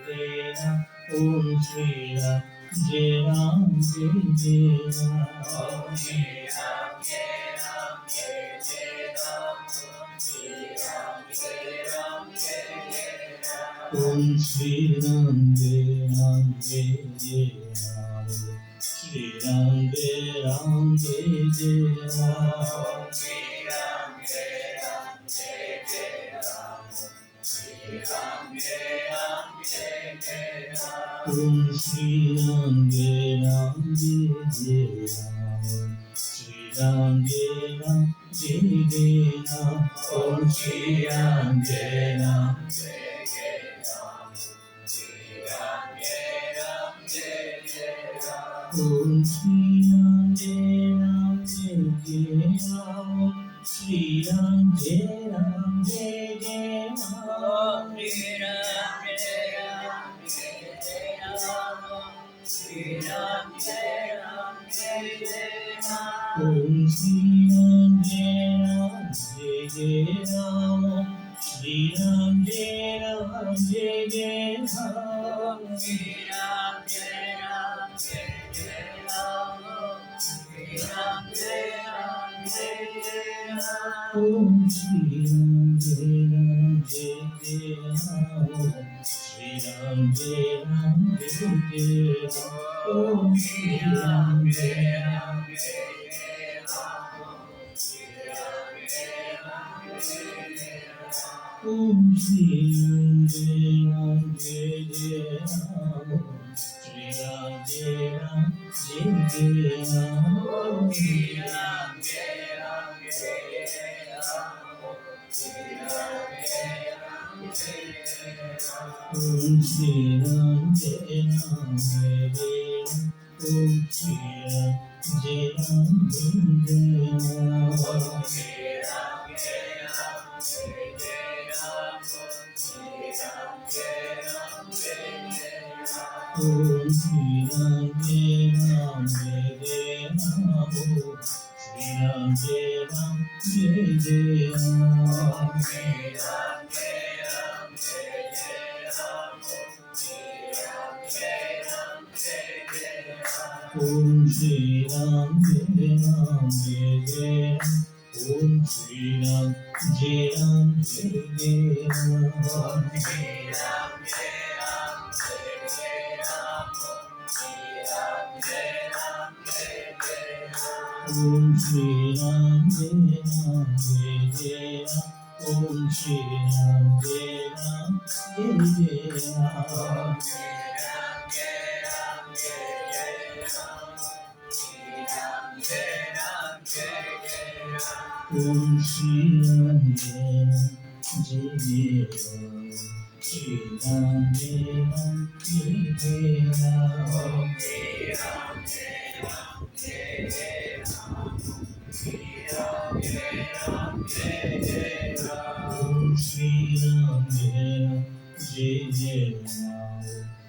Jai Ram. Om Shri Ram, Jai Ram, Jai Jai Ram. Om Shri Ram, Jai Ram, Jai Jai Ram. Om Shri Ram, Jai Ram, Jai Jai Ram. Shri Ram, Jai Ram, Jai Jai Ram. Shri Ram, Jai Ram, Jai Jai Ram. Shri Ram, Jai Ram, Jai Jai Ram. Om Shri Ram, Jai Ram, Jai Jai Ram. Shri Ram, Jai Ram, Jai Jai Ram. Om Shri Ram, Jai Ram, Jai Jai Ram. Shri Ram, Jai Ram, Jai Jai Ram. Om Shri Ram, Jai Ram, Jai Jai Ram. Shri Ram, Jai Ram, Jai Jai Ram. Shri Ram, Jai Ram, Jai Jai Ram. Shri Ram, Jai Ram, Jai Jai Ram. Om Shri Ram, Jai Ram, Jai Jai Ram. Shri Ram, Jai Ram, Jai Jai Ram. Shri Ram, Jai Ram, Jai Jai Ram. Shri Ram, Jai Ram, Jai Jai Ram. Om Shri Ram, Jai Ram, Jai Jai Ram. Shri Ram, Jai Ram, Jai Jai Ram. Om Shri Ram, Jai Ram, Jai Jai Ram. Shri Ram, Jai Ram, Jai Jai Ram. Om Shri Ram, Jai Ram, Jai Jai Ram. Shri Ram, Jai Ram, Jai Jai Ram. Om Shri Ram, Jai Ram, Jai Jai Ram. Shri Ram, Jai Ram, Jai Jai Ram. Om Shri Ram, Jai Ram, Jai Jai Ram. Om Shri Ram, Jai Ram, Jai Jai Ram. Om Shri Ram, Jai Ram, Jai Jai Ram. Shri Ram, Jai Ram, Jai Jai Ram. Om Shri Ram, Jai Ram, Jai Jai Ram. Shri Ram, Jai Ram, Jai Jai Ram. Shri Ram, Jai Ram, Jai Jai Ram. Shri Ram, Jai Ram, Jai Jai Ram. Om Shri Ram, Jai Ram, Jai Jai Ram. Om Shri Ram, Jai Ram, Jai Jai Ram. Om Shri Ram, Jai Ram, Jai Jai Ram. Shri Ram, Jai Ram, Jai Jai Ram. Om Shri Ram, Jai Ram, Jai Jai Ram. Om Shri Ram, Jai Ram, Jai Jai Ram. Om Shri Ram, Jai Ram, Jai Jai Ram. Shri Ram, Jai Ram, Jai Jai Ram. Om Shri Ram, Jai Ram, Jai Jai Ram. Shri Ram, Jai Ram, Jai Jai Ram. Om Shri Ram, Jai Ram, Jai Jai Ram. Shri Ram, Jai Ram, Jai Jai Ram. Om Shri Ram, Jai Ram, Jai Jai Ram.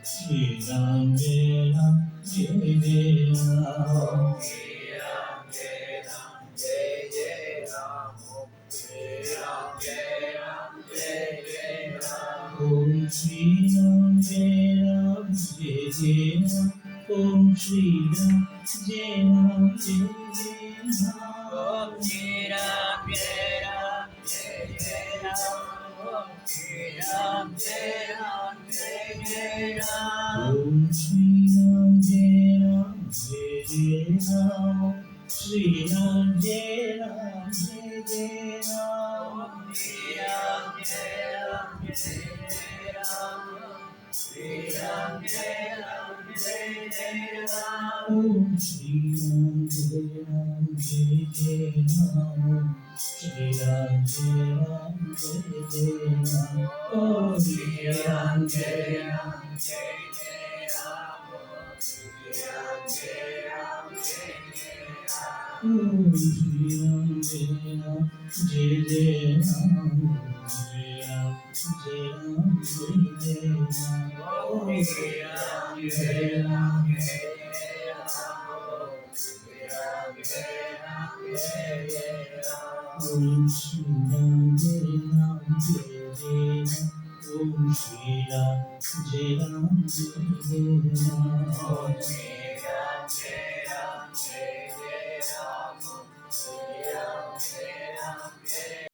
Shri Ram, Jai Ram, Jai Jai Ram. Shri Ram, Jai Ram, Jai Jai Ram. Shri Ram, Jai Ram, Jai Jai Ram. Om Shri Ram, Jai Ram, Jai Jai Ram. Om Shri Ram, Jai Ram, Jai Jai Ram. Om Shri Ram, Jai Ram, Jai Jai Ram. Om Shri Ram, Jai Ram, Jai Jai Ram. Om Shri Ram, Jai Ram, Jai Jai Ram. Shri Ram, Jai Ram, Jai Jai Ram. Om Shri Ram, Jai Ram, Jai Jai Ram. Shri Ram, Jai Ram, Jai Jai Ram. Om Shri Ram, Jai Ram, Jai Jai Ram. Shri Ram, Jai Ram, Jai Jai Ram. Om Shri Ram, Jai Ram, Jai Jai Ram. Shri Ram, Jai Ram, Jai Jai Ram. Om Shri Ram, Jai Ram, Jai Jai Ram. Shri Ram, Jai Ram, Jai Jai Ram. Om Shri Ram, Jai Ram, Jai Jai Ram. Shri Ram, Jai Ram, Jai Jai Ram. Om Shri Ram, Jai Ram, Jai Jai Ram. Om Shri Ram, Jai Ram, Jai Ram.